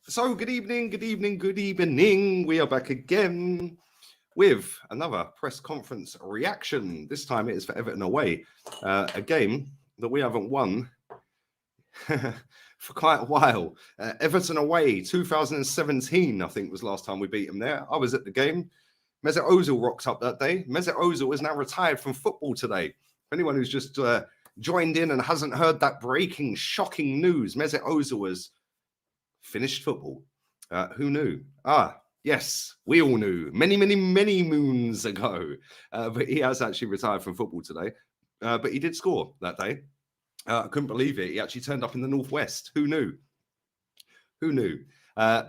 So, good evening, good evening, good evening. We are back again with another press conference reaction. This time it is for Everton away, a game that we haven't won for quite a while. Everton away, 2017, I think was last time we beat them there. I was at the game. Mesut Ozil rocked up that day. Mesut Ozil is now retired from football today. For anyone who's just joined in and hasn't heard that breaking, shocking news, Mesut Ozil has finished football. Who knew? Yes, we all knew many moons ago. But he has actually retired from football today. But he did score that day. I couldn't believe it. He actually turned up in the Northwest. Who knew? Who knew?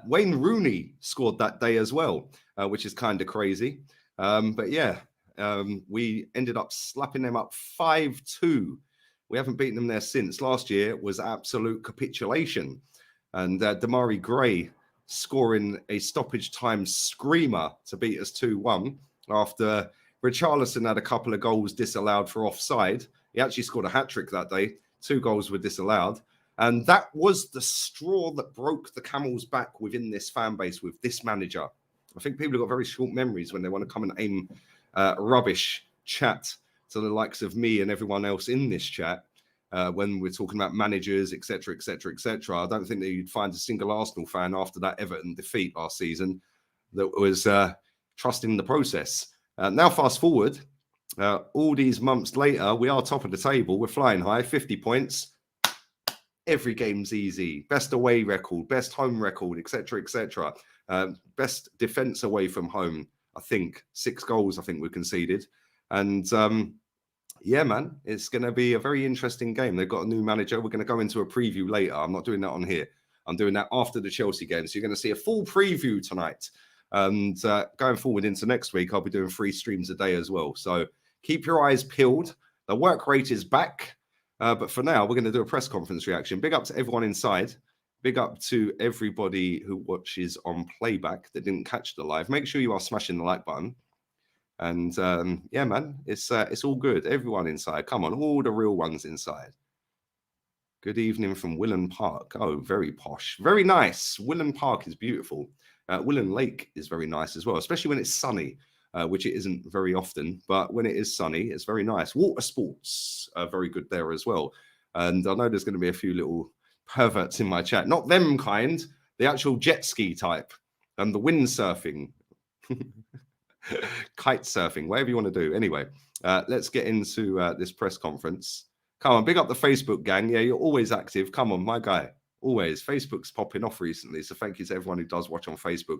Wayne Rooney scored that day as well, which is kind of crazy. But yeah, we ended up slapping them up 5-2. We haven't beaten them there since. Last year was absolute capitulation. And Damari Gray scoring a stoppage time screamer to beat us 2-1 after Richarlison had a couple of goals disallowed for offside. He actually scored a hat-trick that day. 2 goals were disallowed. And that was the straw that broke the camel's back within this fan base with this manager. I think people have got very short memories when they want to come and aim rubbish chat to the likes of me and everyone else in this chat. When we're talking about managers, etc., etc., etc. I don't think that you'd find a single Arsenal fan after that Everton defeat last season that was trusting the process. Now, fast forward, all these months later, we are top of the table. We're flying high, 50 points. Every game's easy. Best away record, best home record, etc., etc. Best defence away from home, I think. 6 goals, I think we conceded. And yeah, man, it's going to be a very interesting game. They've got a new manager. We're going to go into a preview later. I'm not doing that on here. I'm doing that after the Chelsea game. So you're going to see a full preview tonight. And going forward into next week, I'll be doing 3 streams a day as well. So keep your eyes peeled. The work rate is back. But for now, we're going to do a press conference reaction. Big up to everyone inside. Big up to everybody who watches on playback that didn't catch the live. Make sure you are smashing the like button. And yeah, man, it's all good. Everyone inside. Come on, all the real ones inside. Good evening from Willen Park. Oh, very posh. Very nice. Willen Park is beautiful. Willen Lake is very nice as well, especially when it's sunny, which it isn't very often. But when it is sunny, it's very nice. Water sports are very good there as well. And I know there's going to be a few little perverts in my chat. Not them kind, the actual jet ski type and the windsurfing. Kite surfing, whatever you want to do. Anyway, let's get into this press conference. Come on, big up the Facebook gang. Yeah, you're always active. Come on, my guy. Always. Facebook's popping off recently. So thank you to everyone who does watch on Facebook.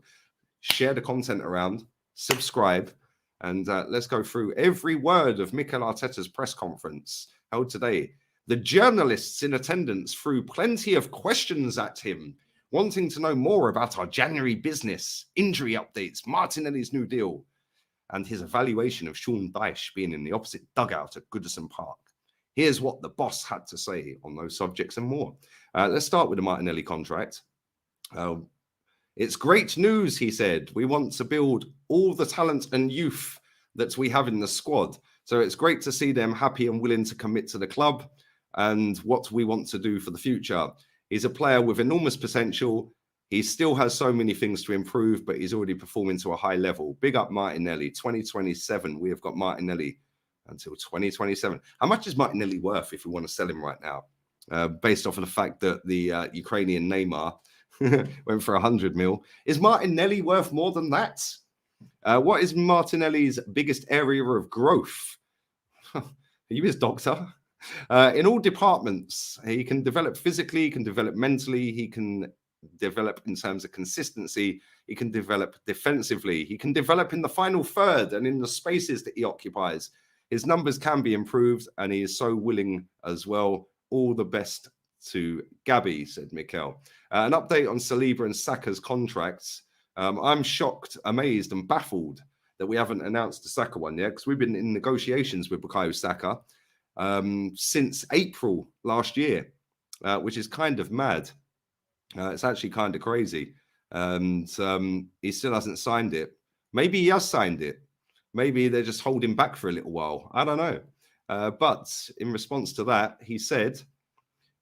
Share the content around, subscribe, and let's go through every word of Mikel Arteta's press conference held today. The journalists in attendance threw plenty of questions at him, wanting to know more about our January business, injury updates, Martinelli's new deal, and his evaluation of Sean Dyche being in the opposite dugout at Goodison Park. Here's what the boss had to say on those subjects and more. Let's start with the Martinelli contract. It's great news, he said. We want to build all the talent and youth that we have in the squad. So it's great to see them happy and willing to commit to the club and what we want to do for the future. He's a player with enormous potential. He still has so many things to improve, but he's already performing to a high level. Big up Martinelli. 2027, we have got Martinelli until 2027. How much is Martinelli worth if we want to sell him right now? Based off of the fact that the Ukrainian Neymar went for 100 mil. Is Martinelli worth more than that? What is Martinelli's biggest area of growth? Are you his doctor? In all departments, he can develop physically, he can develop mentally, he can develop in terms of consistency, he can develop defensively, he can develop in the final third and in the spaces that he occupies. His numbers can be improved and he is so willing as well. All the best to Gabby, said Mikel. An update on Saliba and Saka's contracts. I'm shocked, amazed and baffled that we haven't announced the Saka one yet because we've been in negotiations with Bukayo Saka since April last year, which is kind of mad. It's actually kind of crazy. And he still hasn't signed it. Maybe he has signed it. Maybe they're just holding back for a little while. I don't know. But in response to that, he said,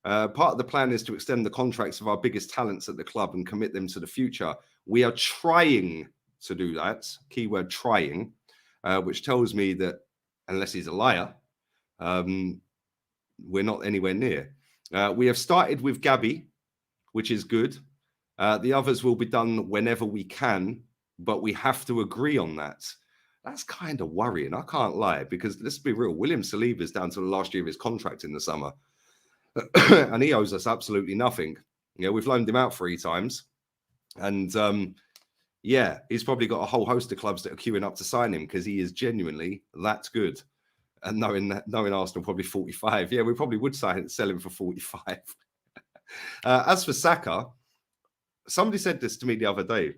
Part of the plan is to extend the contracts of our biggest talents at the club and commit them to the future. We are trying to do that, keyword trying, which tells me that unless he's a liar, we're not anywhere near. We have started with Gabby, which is good. The others will be done whenever we can, but we have to agree on that. That's kind of worrying, I can't lie, because let's be real, William Saliba is down to the last year of his contract in the summer. And he owes us absolutely nothing. You know, we've loaned him out 3 times. And yeah, he's probably got a whole host of clubs that are queuing up to sign him because he is genuinely that good. And knowing Arsenal probably 45, yeah, we probably would sell him for 45. As for Saka, somebody said this to me the other day.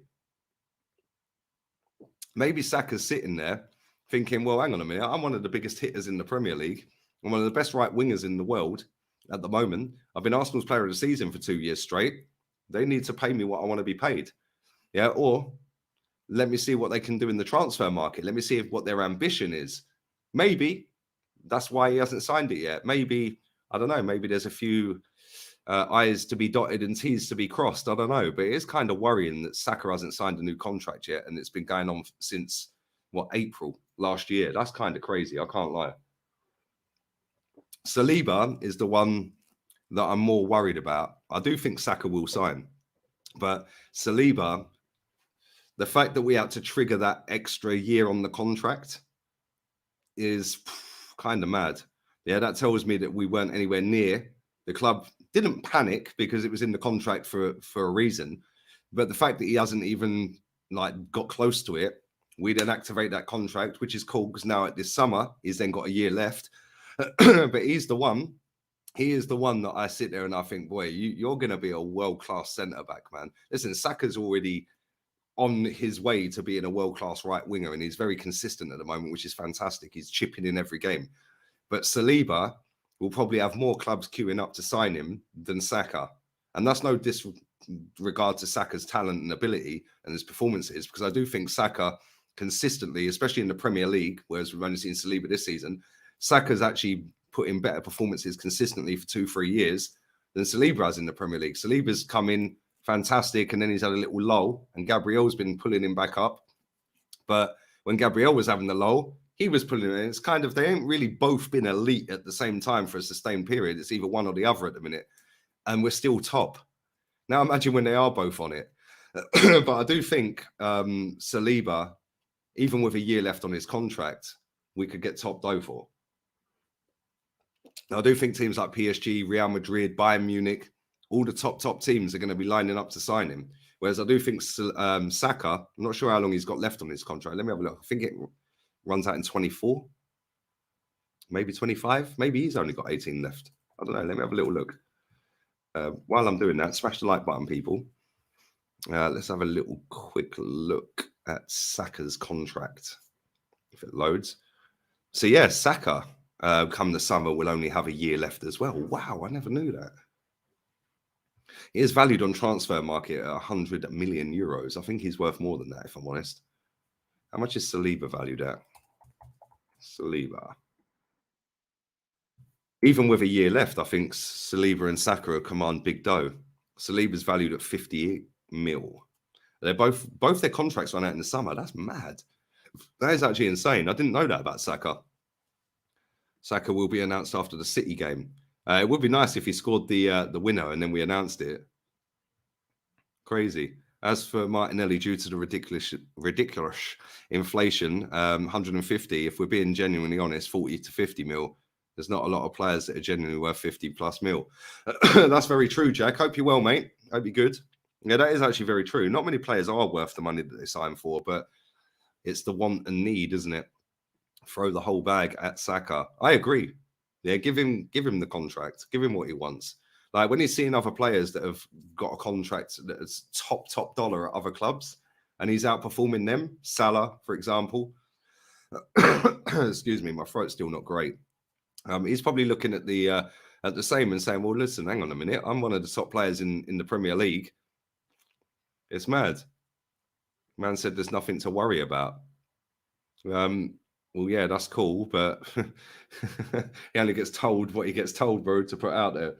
Maybe Saka's sitting there thinking, well, hang on a minute, I'm one of the biggest hitters in the Premier League. I'm one of the best right wingers in the world at the moment. I've been Arsenal's player of the season for 2 years straight. They need to pay me what I want to be paid. Yeah, or let me see what they can do in the transfer market. Let me see what their ambition is. Maybe that's why he hasn't signed it yet. Maybe, I don't know, maybe there's a few I's to be dotted and T's to be crossed. I don't know. But it is kind of worrying that Saka hasn't signed a new contract yet. And it's been going on since, April last year. That's kind of crazy. I can't lie. Saliba is the one that I'm more worried about. I do think Saka will sign. But Saliba, the fact that we had to trigger that extra year on the contract is kind of mad. Yeah, that tells me that we weren't anywhere near. The club didn't panic because it was in the contract for a reason. But the fact that he hasn't even got close to it, we then activate that contract, which is cool because now at this summer, he's then got a year left. But he's the one. He is the one that I sit there and I think, boy, you're going to be a world-class centre-back, man. Listen, Saka's already on his way to being a world-class right winger, and he's very consistent at the moment, which is fantastic. He's chipping in every game. But Saliba will probably have more clubs queuing up to sign him than Saka. And that's no disregard to Saka's talent and ability and his performances, because I do think Saka consistently, especially in the Premier League, whereas we've only seen Saliba this season, Saka's actually put in better performances consistently for 2-3 years than Saliba has in the Premier League. Saliba's come in fantastic, and then he's had a little lull, and Gabriel's been pulling him back up. But when Gabriel was having the lull, he was pulling it in. It's kind of, they ain't really both been elite at the same time for a sustained period. It's either one or the other at the minute, and we're still top. Now imagine when they are both on it. But I do think Saliba, even with a year left on his contract, we could get topped over. Now, I do think teams like PSG, Real Madrid, Bayern Munich, all the top teams are going to be lining up to sign him. Whereas I do think Saka, I'm not sure how long he's got left on his contract. Let me have a look. I think it runs out in 24, maybe 25. Maybe he's only got 18 left. I don't know. Let me have a little look. While I'm doing that, smash the like button, people. Let's have a little quick look at Saka's contract, if it loads. So, yeah, Saka, come the summer, will only have a year left as well. Wow, I never knew that. He is valued on transfer market at 100 million euros. I think he's worth more than that, if I'm honest. How much is Saliba valued at? Saliba. Even with a year left, I think Saliba and Saka command big dough. Saliba's valued at 58 mil. They're both their contracts run out in the summer. That's mad. That is actually insane. I didn't know that about Saka. Saka will be announced after the City game. It would be nice if he scored the winner and then we announced it. Crazy. As for Martinelli, due to the ridiculous inflation, 150, if we're being genuinely honest, 40 to 50 mil. There's not a lot of players that are genuinely worth 50 plus mil. That's very true, Jack. Hope you're well, mate. Hope you're good. Yeah, that is actually very true. Not many players are worth the money that they sign for, but it's the want and need, isn't it? Throw the whole bag at Saka. I agree. Yeah, give him the contract. Give him what he wants. Like when he's seeing other players that have got a contract that's top dollar at other clubs, and he's outperforming them. Salah, for example. Excuse me, my throat's still not great. He's probably looking at the same and saying, "Well, listen, hang on a minute. I'm one of the top players in the Premier League. It's mad." Man said, "There's nothing to worry about." Well, yeah, that's cool, but he only gets told what he gets told, bro, to put out there.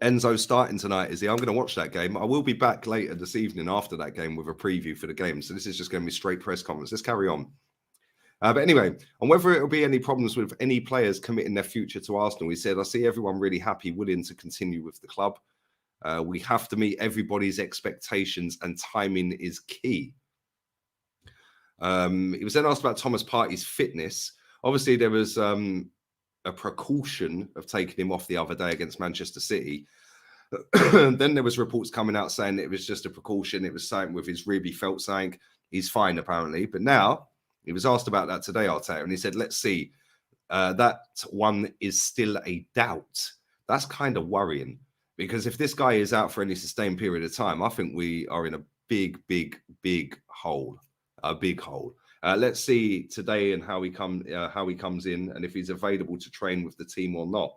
Enzo starting tonight, is he? I'm going to watch that game. I will be back later this evening after that game with a preview for the game. So this is just going to be straight press conference. Let's carry on. But anyway, on whether it will be any problems with any players committing their future to Arsenal, he said, I see everyone really happy, willing to continue with the club. We have to meet everybody's expectations and timing is key. He was then asked about Thomas Partey's fitness. Obviously, there was a precaution of taking him off the other day against Manchester City. Then there was reports coming out saying it was just a precaution. It was something with his rib. He felt something. He's fine, apparently. But now, he was asked about that today, Arteta, and he said, let's see. That one is still a doubt. That's kind of worrying, because if this guy is out for any sustained period of time, I think we are in a big hole. A big hole. Let's see today and how he comes in, and if he's available to train with the team or not.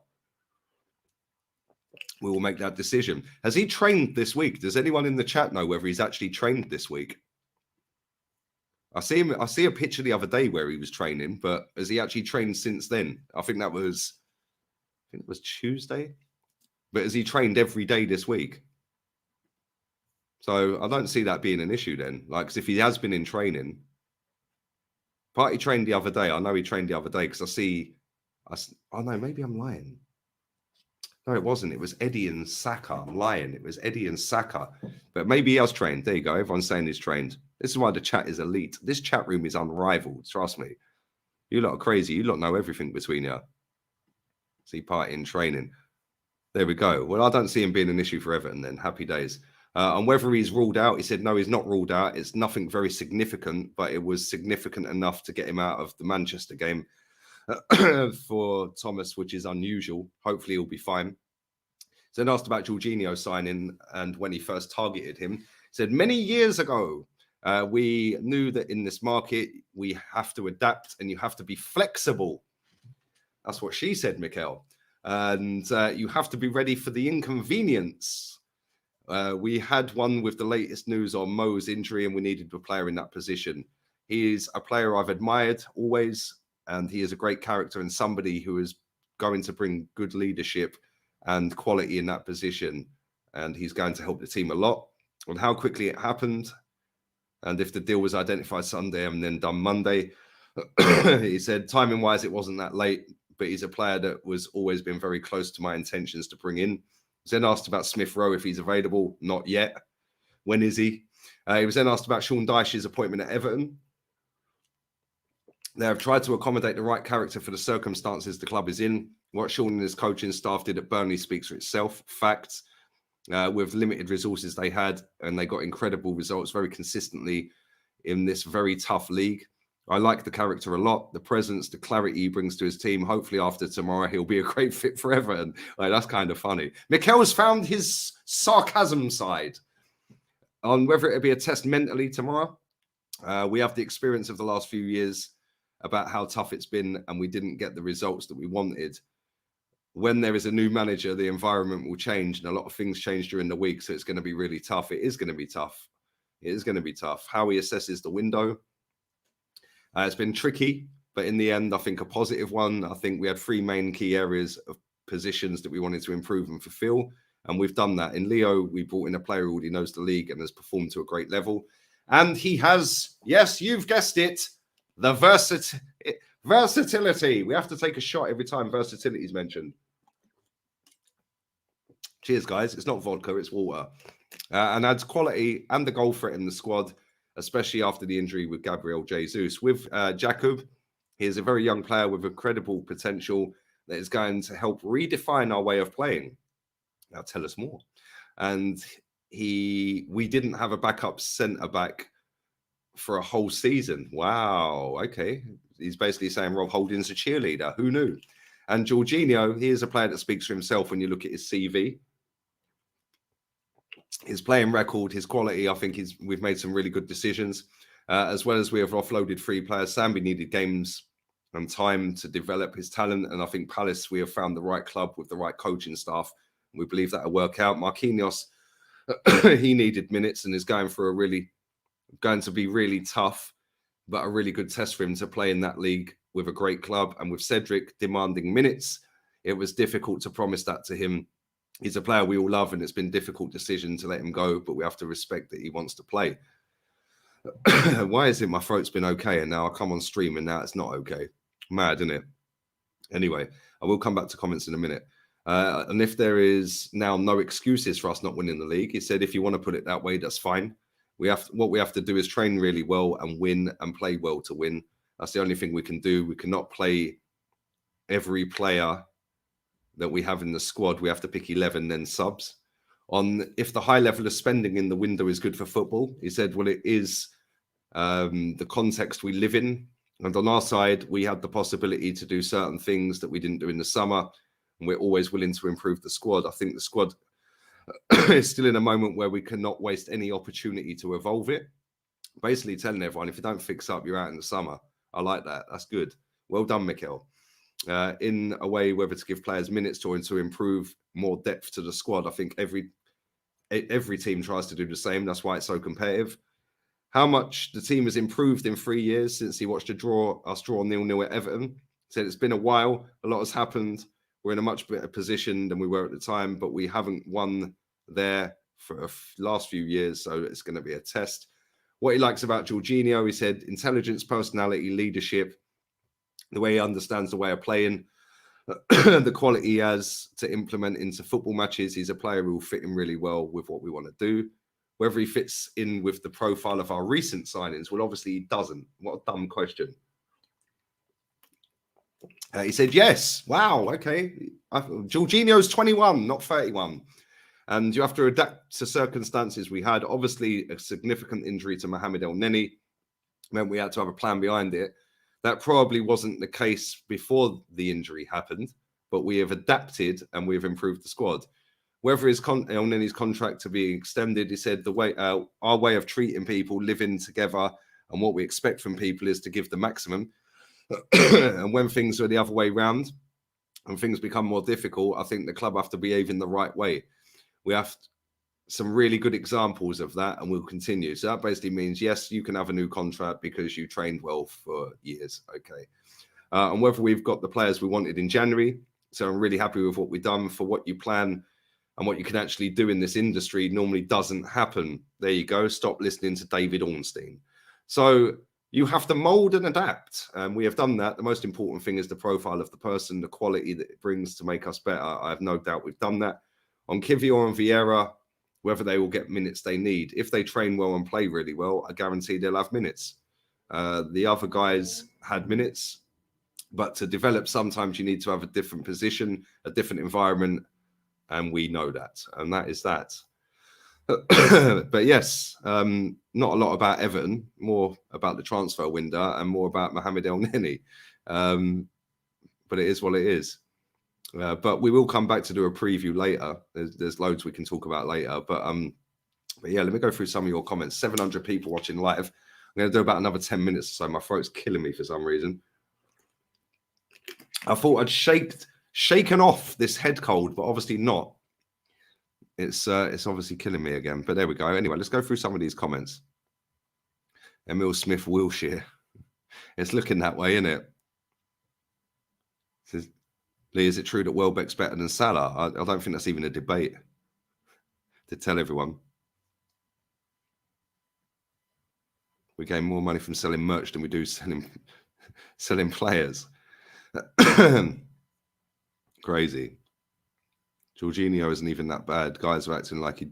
We will make that decision. Has he trained this week? Does anyone in the chat know whether he's actually trained this week? I see a picture the other day where he was training, but has he actually trained since then? I think it was Tuesday. But has he trained every day this week? So I don't see that being an issue then. Like, 'cause if he has been in training, Partey trained the other day. I know he trained the other day because oh no, maybe I'm lying. No, it wasn't. It was Eddie and Saka. I'm lying. It was Eddie and Saka. But maybe he has trained. There you go. Everyone's saying he's trained. This is why the chat is elite. This chat room is unrivaled. Trust me. You lot are crazy. You lot know everything between you. See Partey in training. There we go. Well, I don't see him being an issue for Everton then. Happy days. And whether he's ruled out, he said, no, he's not ruled out. It's nothing very significant, but it was significant enough to get him out of the Manchester game for Thomas, which is unusual. Hopefully he'll be fine. So then asked about Jorginho signing and when he first targeted him. He said, many years ago, we knew that in this market, we have to adapt and you have to be flexible. That's what she said, Mikel. And you have to be ready for the inconvenience. We had one with the latest news on Mo's injury and we needed a player in that position. He is a player I've admired always, and he is a great character and somebody who is going to bring good leadership and quality in that position. And he's going to help the team a lot. On how quickly it happened, and if the deal was identified Sunday and then done Monday, he said, timing-wise, it wasn't that late, but he's a player that was always been very close to my intentions to bring in. He was then asked about Smith Rowe, if he's available. Not yet. When is he? He was then asked about Sean Dyche's appointment at Everton. They have tried to accommodate the right character for the circumstances the club is in. What Sean and his coaching staff did at Burnley speaks for itself. Facts. With limited resources they had, and they got incredible results very consistently in this very tough league. I like the character a lot, the presence, the clarity he brings to his team. Hopefully after tomorrow, he'll be a great fit for Everton. Like, that's kind of funny. Mikel's found his sarcasm side on whether it'll be a test mentally tomorrow. We have the experience of the last few years about how tough it's been, and we didn't get the results that we wanted. When there is a new manager, the environment will change, and a lot of things change during the week, so it's going to be really tough. It is going to be tough. It is going to be tough. How he assesses the window. It's been tricky, but in the end, I think a positive one. I think we had three main key areas of positions that we wanted to improve and fulfill, and we've done that. In Leo, we brought in a player who already knows the league and has performed to a great level. And he has, yes, you've guessed it, the versatility. We have to take a shot every time versatility is mentioned. Cheers, guys. It's not vodka, it's water. And adds quality and the goal threat in the squad, especially after the injury with Gabriel Jesus. With Jakub, he is a very young player with incredible potential that is going to help redefine our way of playing. Now tell us more. And we didn't have a backup centre-back for a whole season. Wow, okay. He's basically saying Rob Holding's a cheerleader. Who knew? And Jorginho, he is a player that speaks for himself when you look at his CV. His playing record, his quality, I think we've made some really good decisions. As well as we have offloaded 3 players. Sambi needed games and time to develop his talent. And I think Palace, we have found the right club with the right coaching staff. We believe that will work out. Marquinhos, he needed minutes and is going to be really tough, but a really good test for him to play in that league with a great club. And with Cedric demanding minutes, it was difficult to promise that to him He's a player we all love, and it's been a difficult decision to let him go, but we have to respect that he wants to play. Why is it my throat's been okay, and now I come on stream and now it's not okay? Mad, isn't it? Anyway, I will come back to comments in a minute. And if there is now no excuses for us not winning the league, he said, if you want to put it that way, that's fine. What we have to do is train really well and win and play well to win. That's the only thing we can do. We cannot play every player that we have in the squad. We have to pick 11, then subs. On if the high level of spending in the window is good for football, he said, well, it is the context we live in. And on our side, we had the possibility to do certain things that we didn't do in the summer. And we're always willing to improve the squad. I think the squad is still in a moment where we cannot waste any opportunity to evolve it. Basically telling everyone, if you don't fix up, you're out in the summer. I like that. That's good. Well done, Mikel. In a way, whether to give players minutes or to improve more depth to the squad. I think every team tries to do the same. That's why it's so competitive. How much the team has improved in 3 years since he watched us draw 0-0 at Everton. Said it's been a while. A lot has happened. We're in a much better position than we were at the time, but we haven't won there for the last few years, so it's going to be a test. What he likes about Jorginho, he said, intelligence, personality, leadership, the way he understands the way of playing, the quality he has to implement into football matches. He's a player who will fit in really well with what we want to do. Whether he fits in with the profile of our recent signings, well, obviously he doesn't. What a dumb question. He said, yes. Wow, okay. Jorginho's 21, not 31. And you have to adapt to circumstances we had. Obviously, a significant injury to Mohamed El-Neni meant we had to have a plan behind it. That probably wasn't the case before the injury happened, but we have adapted and we have improved the squad. Whether El-Neni's contract to be extended, he said, our way of treating people, living together, and what we expect from people is to give the maximum. And when things are the other way around and things become more difficult, I think the club have to behave in the right way. We have some really good examples of that, and we'll continue. So that basically means, yes, you can have a new contract because you trained well for years. Okay. And whether we've got the players we wanted in January. So I'm really happy with what we've done. For what you plan and what you can actually do in this industry normally doesn't happen. There you go. Stop listening to David Ornstein. So you have to mold and adapt. And we have done that. The most important thing is the profile of the person, the quality that it brings to make us better. I have no doubt we've done that. On Kivior and Vieira, whether they will get minutes they need. If they train well and play really well, I guarantee they'll have minutes. The other guys had minutes, but to develop, sometimes you need to have a different position, a different environment, and we know that, and that is that. But yes, not a lot about Everton, more about the transfer window and more about Mohamed El-Neni. But it is what it is. But we will come back to do a preview later. There's loads we can talk about later. But yeah, let me go through some of your comments. 700 people watching live. I'm going to do about another 10 minutes or so. My throat's killing me for some reason. I thought I'd shaken off this head cold, but obviously not. It's obviously killing me again. But there we go. Anyway, let's go through some of these comments. Emil Smith, Wilshire. It's looking that way, isn't it? Says, Lee, is it true that Welbeck's better than Salah? I don't think that's even a debate to tell everyone. We gain more money from selling merch than we do selling players. Crazy. Jorginho isn't even that bad. Guys are acting like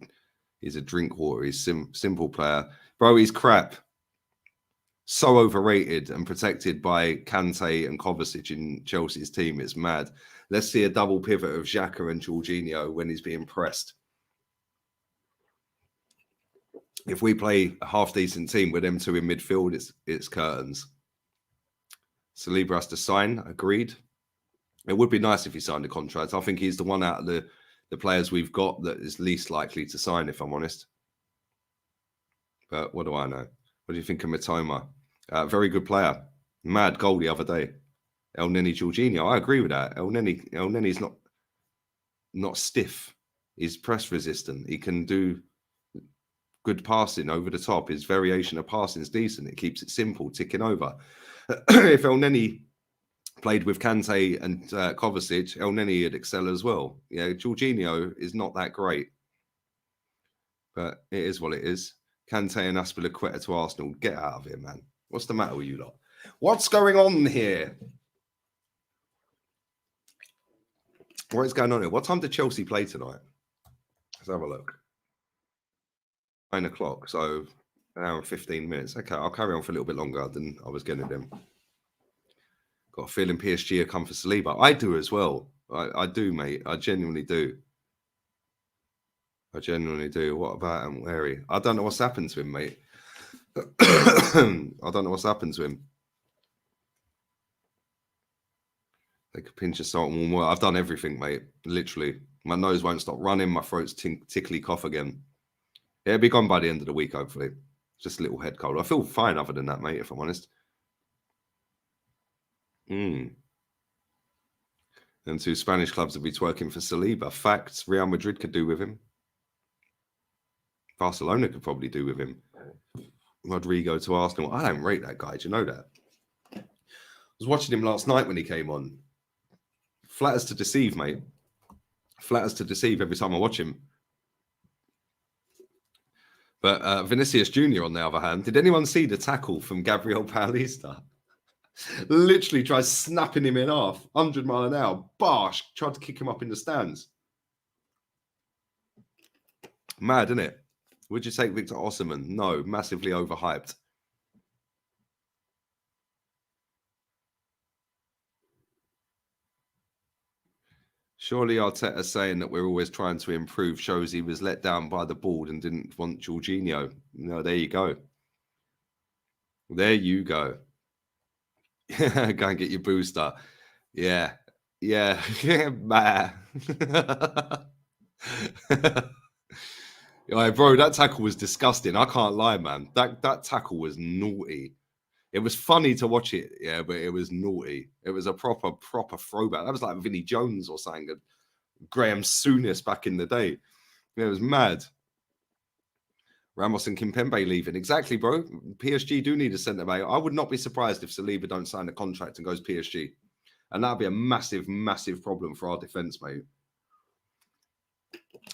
he's a drink water. He's simple player. Bro, he's crap. So overrated and protected by Kante and Kovacic in Chelsea's team. It's mad. Let's see a double pivot of Xhaka and Jorginho when he's being pressed. If we play a half-decent team with them two in midfield, it's curtains. Saliba has to sign. Agreed. It would be nice if he signed a contract. I think he's the one out of the players we've got that is least likely to sign, if I'm honest. But what do I know? What do you think of Mitoma? Very good player. Mad goal the other day. El-Neni, Jorginho. I agree with that. El-Neni's not stiff. He's press resistant. He can do good passing over the top. His variation of passing is decent. It keeps it simple, ticking over. If El-Neni Played with Kante and Kovacic. El Neni had excel as well. Yeah, Jorginho is not that great. But it is what it is. Kante and Aspilicueta to Arsenal. Get out of here, man. What's the matter with you lot? What's going on here? What is going on here? What time did Chelsea play tonight? Let's have a look. 9 o'clock, so an hour and 15 minutes. Okay, I'll carry on for a little bit longer than I was getting them. Got a feeling PSG will come for Saliba. I do as well. I do, mate. I genuinely do. I genuinely do. What about Larry? I don't know what's happened to him, mate. I don't know what's happened to him. Take a pinch of salt and warm water. I've done everything, mate. Literally. My nose won't stop running. My throat's tickly cough again. Yeah, it'll be gone by the end of the week, hopefully. Just a little head cold. I feel fine other than that, mate, if I'm honest. And 2 Spanish clubs will be twerking for Saliba. Facts. Real Madrid could do with him. Barcelona could probably do with him. Rodrigo to Arsenal. I don't rate that guy. Do you know that? I was watching him last night when he came on. Flatters to deceive, mate. Flatters to deceive every time I watch him. But Vinicius Jr., on the other hand, did anyone see the tackle from Gabriel Paulista? Literally tried snapping him in half, 100 mile an hour. Barsh tried to kick him up in the stands. Mad, isn't it? Would you take Victor Osimhen? No, massively overhyped. Surely Arteta saying that we're always trying to improve shows he was let down by the board and didn't want Jorginho. No, there you go. There you go. Go and get your booster. Yeah. Yeah. Yeah, Right, bro, that tackle was disgusting. I can't lie, man. That tackle was naughty. It was funny to watch it, yeah, but it was naughty. It was a proper throwback. That was like Vinnie Jones or something. Graham Souness back in the day. It was mad. Ramos and Kimpembe leaving. Exactly, bro. PSG do need a centre-back. I would not be surprised if Saliba don't sign a contract and goes PSG. And that'd be a massive, massive problem for our defence, mate.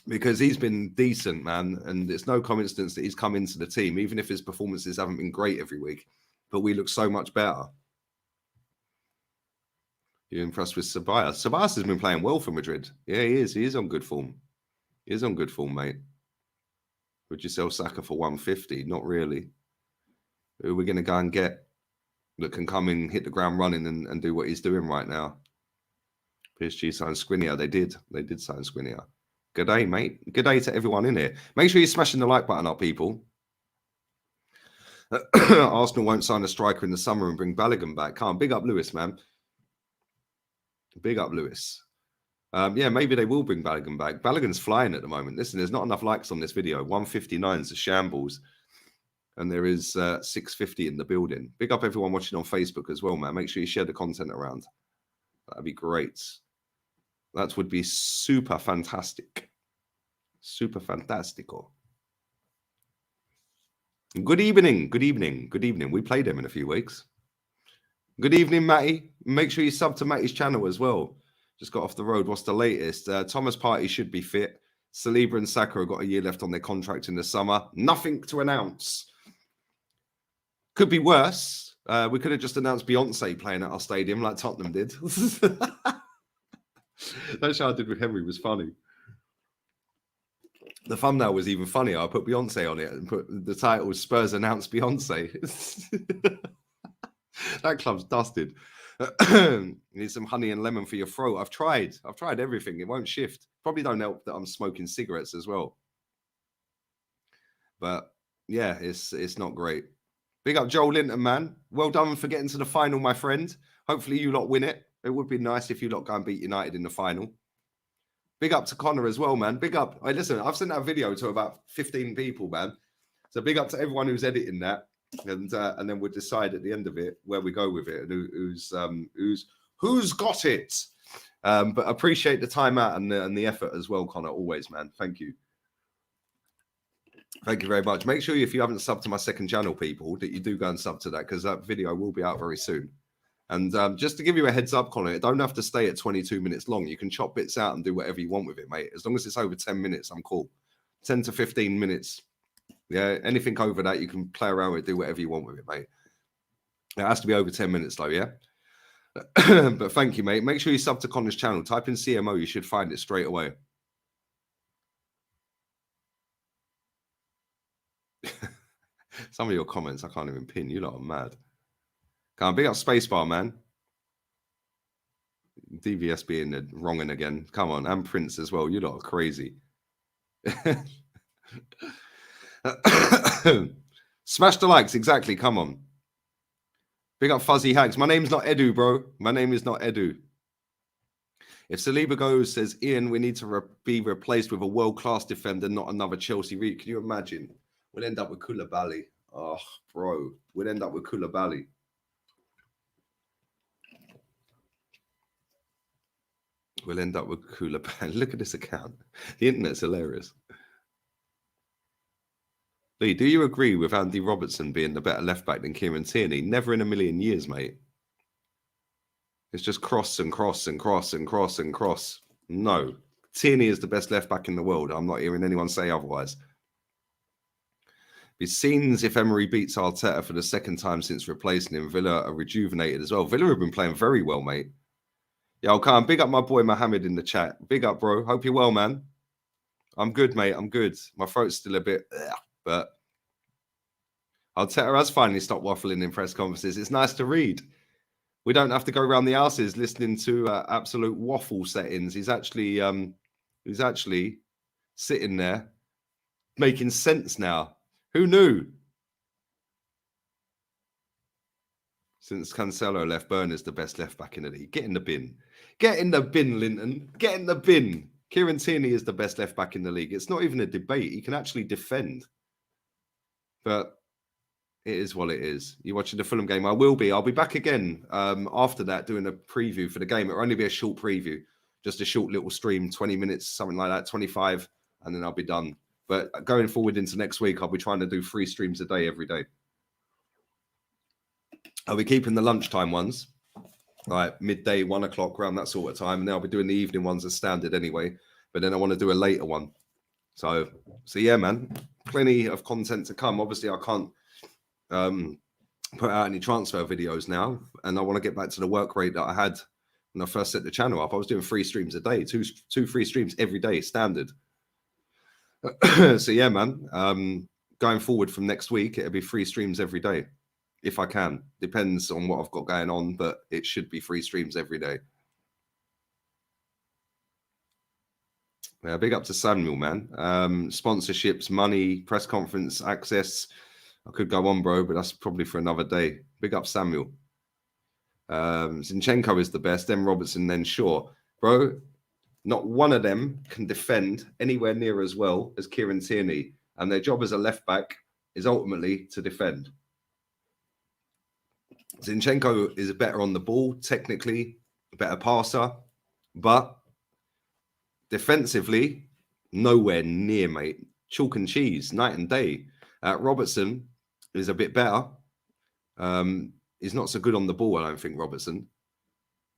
Because he's been decent, man. And it's no coincidence that he's come into the team, even if his performances haven't been great every week. But we look so much better. You're impressed with Ceballos? Ceballos has been playing well for Madrid. Yeah, he is. He is on good form. He is on good form, mate. Would you sell Saka for 150? Not really. Who are we going to go and get that can come in, hit the ground running and do what he's doing right now? PSG signed Skriniar. They did. They did sign Skriniar. Good day, mate. Good day to everyone in here. Make sure you're smashing the like button up, people. Arsenal won't sign a striker in the summer and bring Balogun back. Can't. Big up Lewis, man. Big up Lewis. Yeah, maybe they will bring Balogun back. Balogun's flying at the moment. Listen, there's not enough likes on this video. 159 is a shambles. And there is 650 in the building. Big up everyone watching on Facebook as well, man. Make sure you share the content around. That'd be great. That would be super fantastic. Super fantastico. Good evening. Good evening. Good evening. We played them in a few weeks. Good evening, Matty. Make sure you sub to Matty's channel as well. Just got off the road. What's the latest? Thomas Partey should be fit. Saliba and Saka have got a year left on their contract in the summer. Nothing to announce. Could be worse. We could have just announced Beyonce playing at our stadium like Tottenham did. That show I did with Henry was funny. The thumbnail was even funnier. I put Beyonce on it and put the title was Spurs announced Beyonce. That club's dusted. You need some honey and lemon for your throat. I've tried everything. It won't shift. Probably don't help that I'm smoking cigarettes as well. But yeah, it's not great. Big up Joel Linton, man. Well done for getting to the final, my friend. Hopefully you lot win it. It would be nice if you lot go and beat United in the final. Big up to Connor as well, man. Big up. Hey, listen, I've sent that video to about 15 people, man. So big up to everyone who's editing that. And then we'll decide at the end of it where we go with it and who's got it. But appreciate the time out and the effort as well, Connor. Always, man. Thank you. Thank you very much. Make sure if you haven't subbed to my second channel, people, that you do go and sub to that because that video will be out very soon. And just to give you a heads up, Colin, it don't have to stay at 22 minutes long. You can chop bits out and do whatever you want with it, mate. As long as it's over 10 minutes, I'm cool. 10 to 15 minutes. Yeah, anything over that, you can play around with, do whatever you want with it, mate. It has to be over 10 minutes, though, yeah? But thank you, mate. Make sure you sub to Colin's channel. Type in CMO. You should find it straight away. Some of your comments, I can't even pin. You lot are mad. Come on, big up Spacebar, man. DVS being wrong and again. Come on, and Prince as well. You lot are crazy. Smash the likes, exactly. Come on. Big up Fuzzy Hags. My name's not Edu, bro. My name is not Edu. If Saliba goes, says Ian, we need to be replaced with a world-class defender, not another Chelsea read. Can you imagine? We'll end up with Koulibaly. Oh, bro. We'll end up with Koulibaly. We'll end up with Koulibaly. Look at this account. The internet's hilarious. Lee, do you agree with Andy Robertson being the better left-back than Kieran Tierney? Never in a million years, mate. It's just cross and cross and cross and cross and cross. No. Tierney is the best left-back in the world. I'm not hearing anyone say otherwise. It seems if Emery beats Arteta for the second time since replacing him, Villa are rejuvenated as well. Villa have been playing very well, mate. Yo, come big up my boy Mohammed in the chat. Big up, bro. Hope you're well, man. I'm good, mate. I'm good. My throat's still a bit, but Arteta has finally stopped waffling in press conferences. It's nice to read. We don't have to go around the houses listening to absolute waffle settings. He's actually sitting there making sense now. Who knew? Since Cancelo left, Burners the best left back in the league. Get in the bin. Get in the bin, Linton. Get in the bin. Kieran Tierney is the best left back in the league. It's not even a debate. He can actually defend. But it is what it is. You're watching the Fulham game. I will be. I'll be back again after that doing a preview for the game. It'll only be a short preview. Just a short little stream, 20 minutes, something like that, 25, and then I'll be done. But going forward into next week, I'll be trying to do 3 streams a day every day. I'll be keeping the lunchtime ones, like midday, 1 o'clock, around that sort of time. And then I'll be doing the evening ones as standard anyway. But then I want to do a later one. So yeah, man, plenty of content to come. Obviously, I can't put out any transfer videos now. And I want to get back to the work rate that I had when I first set the channel up. I was doing 3 streams a day, two free streams every day, standard. So yeah, man, going forward from next week, it'll be 3 streams every day. If I can. Depends on what I've got going on, but it should be 3 streams every day. Yeah, big up to Samuel, man. Sponsorships, money, press conference, access. I could go on, bro, but that's probably for another day. Big up Samuel. Zinchenko is the best, then Robertson, then Shaw. Bro, not one of them can defend anywhere near as well as Kieran Tierney. And their job as a left-back is ultimately to defend. Zinchenko is better on the ball, technically, a better passer, but defensively, nowhere near, mate. Chalk and cheese, night and day. Robertson is a bit better. He's not so good on the ball, I don't think, Robertson.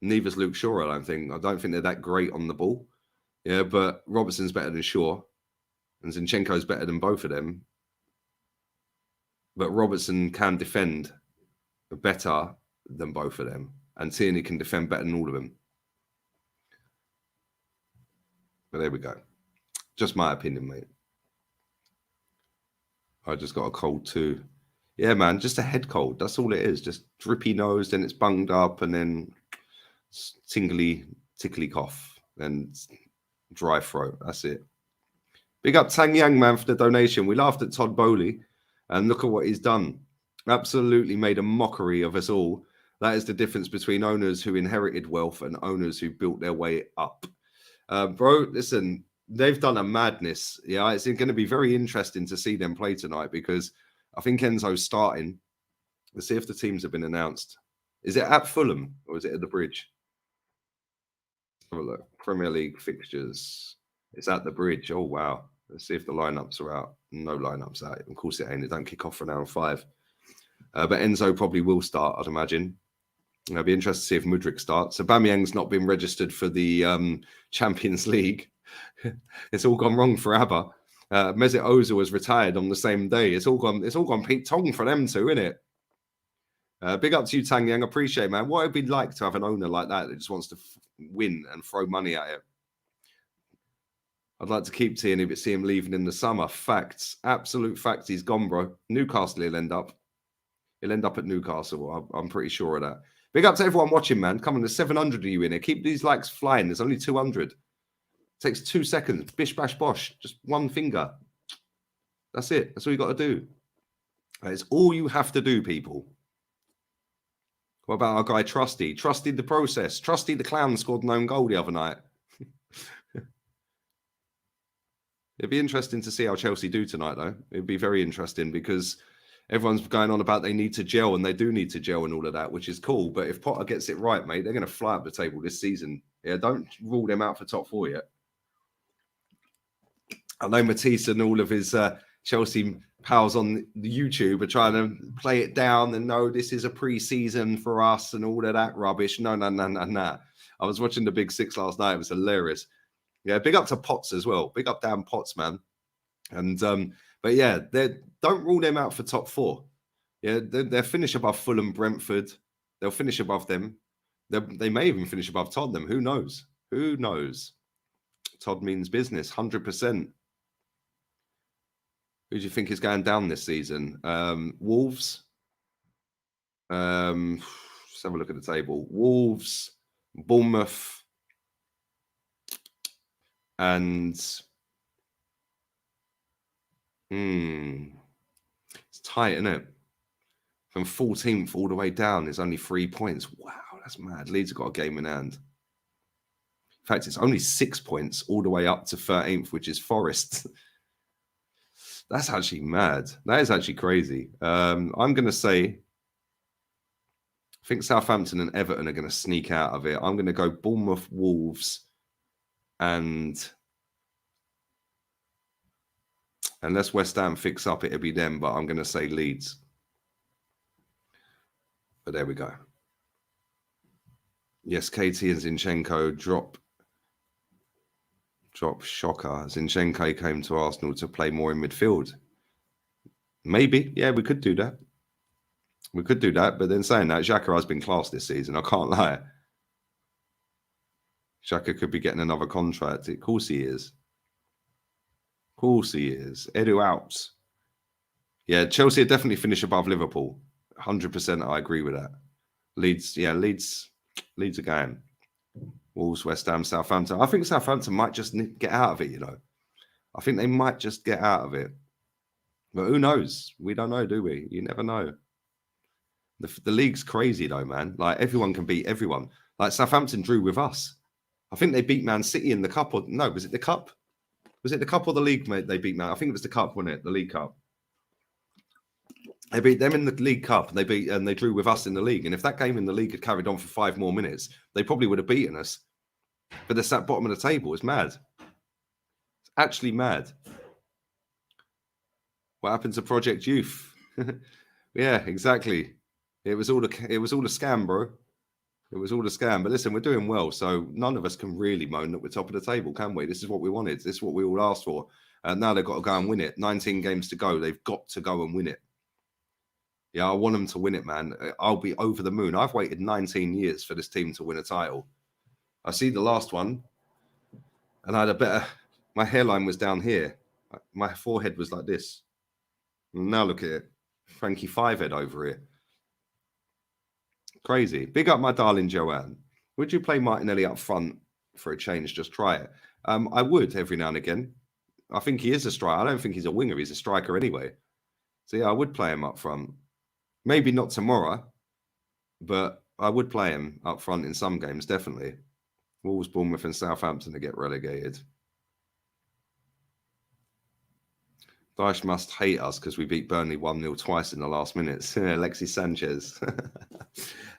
Neither's Luke Shaw, I don't think. I don't think they're that great on the ball. Yeah, but Robertson's better than Shaw. And Zinchenko's better than both of them. But Robertson can defend better than both of them. And Tierney can defend better than all of them. But there we go. Just my opinion, mate. I just got a cold too. Yeah, man, just a head cold. That's all it is. Just drippy nose, then it's bunged up, and then tingly, tickly cough, and dry throat. That's it. Big up Tang Yang, man, for the donation. We laughed at Todd Bowley, and look at what he's done. Absolutely made a mockery of us all. That is the difference between owners who inherited wealth and owners who built their way up. Bro, listen, they've done a madness. Yeah, it's going to be very interesting to see them play tonight because I think Enzo's starting. Let's see if the teams have been announced. Is it at Fulham or is it at the Bridge? Let's have a look. Premier League fixtures. It's at the Bridge. Oh, wow. Let's see if the lineups are out. No lineups out. Of course it ain't. It don't kick off for an hour and 5. But Enzo probably will start, I'd imagine. It'll be interesting to see if Mudryk starts. Aubameyang's not been registered for the Champions League. It's all gone wrong for ABBA. Mesut Ozil was retired on the same day. It's all gone Pete Tong for them too, isn't it? Big up to you, Tang Yang. Appreciate, man. What it'd be like to have an owner like that just wants to win and throw money at it. I'd like to keep Tierney, but see him leaving in the summer. Facts. Absolute facts. He's gone, bro. Newcastle he'll end up. He'll end up at Newcastle. I'm pretty sure of that. Big up to everyone watching, man. Come on, there's 700 of you in here. Keep these likes flying. There's only 200. Takes 2 seconds. Bish, bash, bosh. Just one finger. That's it. That's all you got to do. It's all you have to do, people. What about our guy Trusty? Trusted the process. Trusty the clown scored an own goal the other night. It'd be interesting to see how Chelsea do tonight, though. It'd be very interesting because everyone's going on about they need to gel, and they do need to gel and all of that, which is cool. But if Potter gets it right, mate, they're going to fly up the table this season. Yeah, don't rule them out for top 4 yet. I know Matisse and all of his Chelsea pals on the YouTube are trying to play it down and no, this is a pre-season for us and all of that rubbish. No. I was watching the Big Six last night. It was hilarious. Yeah, big up to Potts as well. Big up Dan Potts, man. And but yeah, don't rule them out for top 4. Yeah, they'll finish above Fulham, Brentford. They'll finish above them. They may even finish above Tottenham. Who knows? Who knows? Todd means business, 100%. Who do you think is going down this season? Wolves. Let's have a look at the table. Wolves, Bournemouth, and it's tight, isn't it? From 14th all the way down, there's only 3 points. Wow, that's mad. Leeds have got a game in hand. In fact, it's only 6 points all the way up to 13th, which is Forest. That's actually mad. That is actually crazy. I'm going to say, I think Southampton and Everton are going to sneak out of it. I'm going to go Bournemouth, Wolves, and unless West Ham fix up, it'll be them, but I'm going to say Leeds. But there we go. Yes, KT and Zinchenko drop shocker. Zinchenko came to Arsenal to play more in midfield. Maybe. Yeah, we could do that. We could do that. But then saying that, Xhaka has been class this season. I can't lie. Xhaka could be getting another contract. Of course he is. Of course he is. Edu Alps. Yeah, Chelsea will definitely finish above Liverpool. 100%. I agree with that. Leeds are going. Wolves, West Ham, Southampton. I think Southampton might just get out of it, you know. I think they might just get out of it. But who knows? We don't know, do we? You never know. The league's crazy, though, man. Like, everyone can beat everyone. Like, Southampton drew with us. I think they beat Man City in the Cup. Or no, was it the Cup? Was it the Cup or the League, mate? They beat Man. I think it was the Cup, wasn't it? The League Cup. They beat them in the League Cup, and they drew with us in the league. And if that game in the league had carried on for 5 more minutes, they probably would have beaten us. But they're sat bottom of the table. It's mad. It's actually mad. What happened to Project Youth? Yeah, exactly. It was all a scam, bro. It was all a scam. But listen, we're doing well, so none of us can really moan that we're top of the table, can we? This is what we wanted. This is what we all asked for. Now they've got to go and win it. 19 games to go. They've got to go and win it. Yeah, I want them to win it, man. I'll be over the moon. I've waited 19 years for this team to win a title. I see the last one, and I had a better... My hairline was down here. My forehead was like this. And now look at it. Frankie Fivehead over here. Crazy. Big up my darling Joanne. Would you play Martinelli up front for a change? Just try it. I would every now and again. I think he is a striker. I don't think he's a winger. He's a striker anyway. So yeah, I would play him up front. Maybe not tomorrow, but I would play him up front in some games, definitely. Wolves, Bournemouth and Southampton to get relegated. Dyche must hate us because we beat Burnley 1-0 twice in the last minutes. Alexis Sanchez.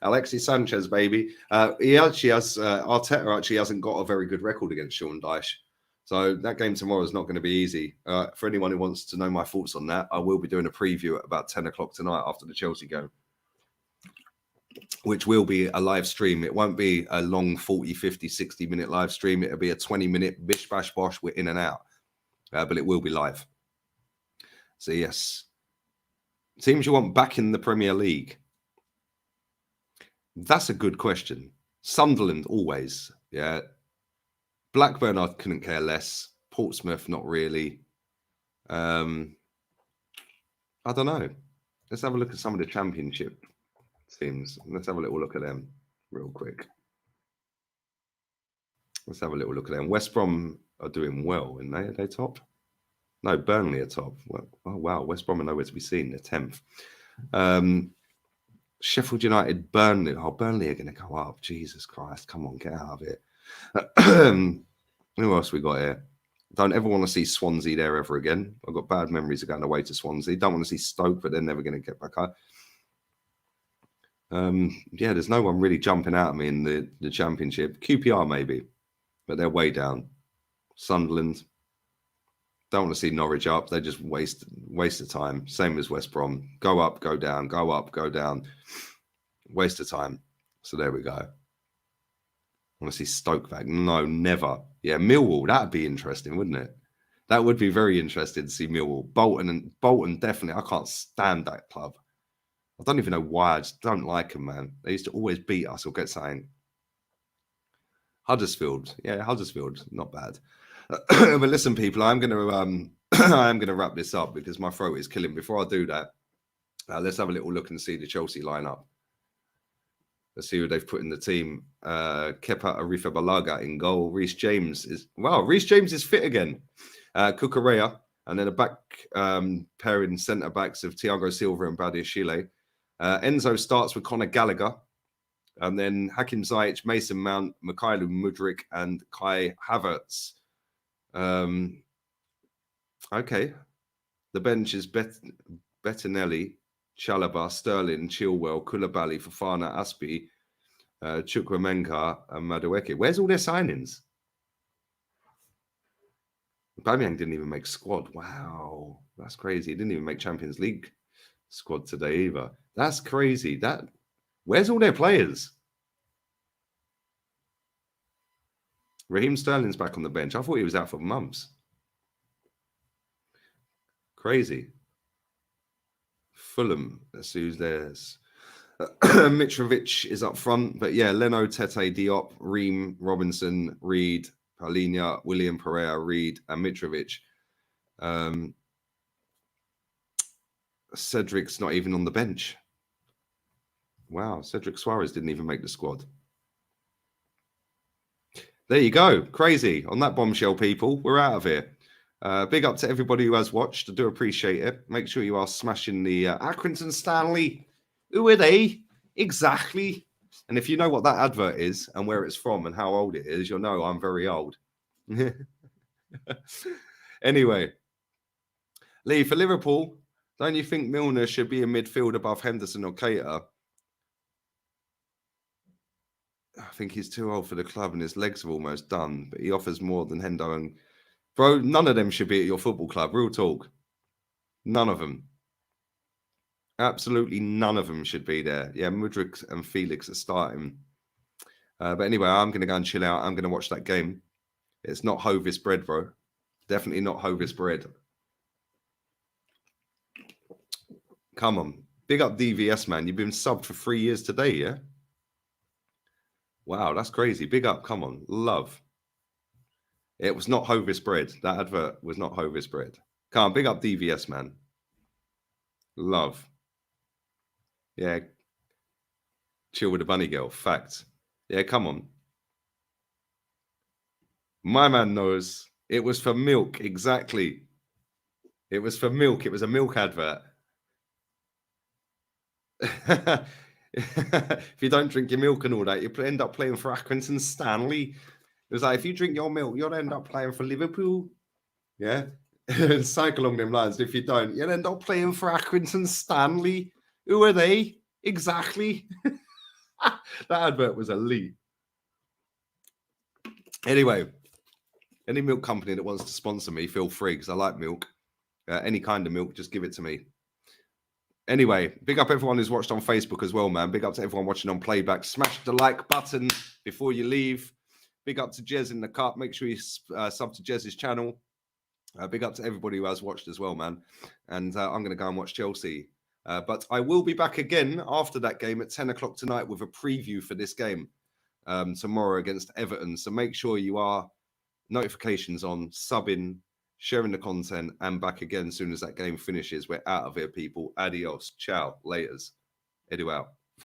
Alexis Sanchez, baby. He actually has, Arteta actually hasn't got a very good record against Sean Dyche. So that game tomorrow is not going to be easy. For anyone who wants to know my thoughts on that, I will be doing a preview at about 10 o'clock tonight after the Chelsea game. which will be a live stream. It won't be a long 40, 50, 60-minute live stream. It'll be a 20-minute bish, bash, bosh. We're in and out. But it will be live. So, yes. Teams you want back in the Premier League? That's a good question. Sunderland, always. Yeah. Blackburn, I couldn't care less. Portsmouth, not really. I don't know. Let's have a look at some of the Championship teams. Let's have a little look at them real quick. Let's have a little look at them. West Brom are doing well, aren't they? Are they top? No, Burnley are top. Well, oh, wow. West Brom are nowhere to be seen. They're 10th. Sheffield United, Burnley. Oh, Burnley are going to go up. Jesus Christ. Come on, get out of it. Who else we got here? Don't ever want to see Swansea there ever again. I've got bad memories of going away to Swansea. Don't want to see Stoke, but they're never going to get back up. Yeah, there's no one really jumping out at me in the Championship. QPR maybe, but they're way down. Sunderland. Don't want to see Norwich up. They just waste of time. Same as West Brom. Go up, go down, go up, go down. Waste of time. So there we go. I want to see Stoke back. No, never. Yeah, Millwall. That'd be interesting, wouldn't it? That would be very interesting to see Millwall. Bolton, definitely. I can't stand that club. I don't even know why. I just don't like them, man. They used to always beat us or get something. Huddersfield. Yeah, Huddersfield. Not bad. But listen, people, I'm going to wrap this up because my throat is killing. Before I do that, let's have a little look and see the Chelsea lineup. Let's see who they've put in the team. Kepa Arrizabalaga in goal. Reece James is fit again. Cucurella, and then a back pairing centre backs of Thiago Silva and Badiashile. Enzo starts with Conor Gallagher. And then Hakim Ziyech, Mason Mount, Mikhailo Mudryk, and Kai Havertz. Okay. The bench is Bettinelli, Chalobah, Sterling, Chilwell, Koulibaly, Fofana, Aspi, Chukwuemeka, and Madueke. Where's all their signings? Aubameyang didn't even make squad. Wow. That's crazy. He didn't even make Champions League squad today either. That's crazy. Where's all their players? Raheem Sterling's back on the bench. I thought he was out for months. Crazy. Fulham. Let's see who's theirs. Mitrovic is up front. But yeah, Leno, Tete, Diop, Ream, Robinson, Reed, Palhinha, William Pereira, Reed, and Mitrovic. Cedric's not even on the bench. Wow, Cedric Suarez didn't even make the squad. There you go. Crazy. On that bombshell, people, we're out of here. Big up to everybody who has watched. I do appreciate it. Make sure you are smashing the Accrington Stanley. Who are they? Exactly. And if you know what that advert is and where it's from and how old it is, you'll know I'm very old. Anyway, Lee, for Liverpool, don't you think Milner should be a midfield above Henderson or Keita? I think he's too old for the club and his legs are almost done, but he offers more than Hendo and... Bro, none of them should be at your football club. Real talk. None of them. Absolutely none of them should be there. Yeah, Mudryk and Felix are starting. But anyway, I'm going to go and chill out. I'm going to watch that game. It's not Hovis bread, bro. Definitely not Hovis bread. Come on. Big up DVS, man. You've been subbed for 3 years today, yeah? Wow, that's crazy. Big up. Come on. Love. It was not Hovis bread. That advert was not Hovis bread. Come on. Big up DVS, man. Love. Yeah. Chill with the bunny girl. Fact. Yeah, come on. My man knows. It was for milk. Exactly. It was for milk. It was a milk advert. If you don't drink your milk and all that, you end up playing for Accrington Stanley. It was like, if you drink your milk, you'll end up playing for Liverpool. Yeah. Cycle along them lines. If you don't, you'll end up playing for Accrington Stanley. Who are they? Exactly. That advert was elite. Anyway, any milk company that wants to sponsor me, feel free, because I like milk. Any kind of milk, just give it to me. Anyway, big up everyone who's watched on Facebook as well, man. Big up to everyone watching on playback. Smash the like button before you leave. Big up to Jez in the cup. Make sure you sub to Jez's channel. Big up to everybody who has watched as well, man. And I'm going to go and watch Chelsea. But I will be back again after that game at 10 o'clock tonight with a preview for this game tomorrow against Everton. So make sure you are notifications on, subbing, sharing the content, and back again as soon as that game finishes. We're out of here, people. Adios. Ciao. Laters. Edu out.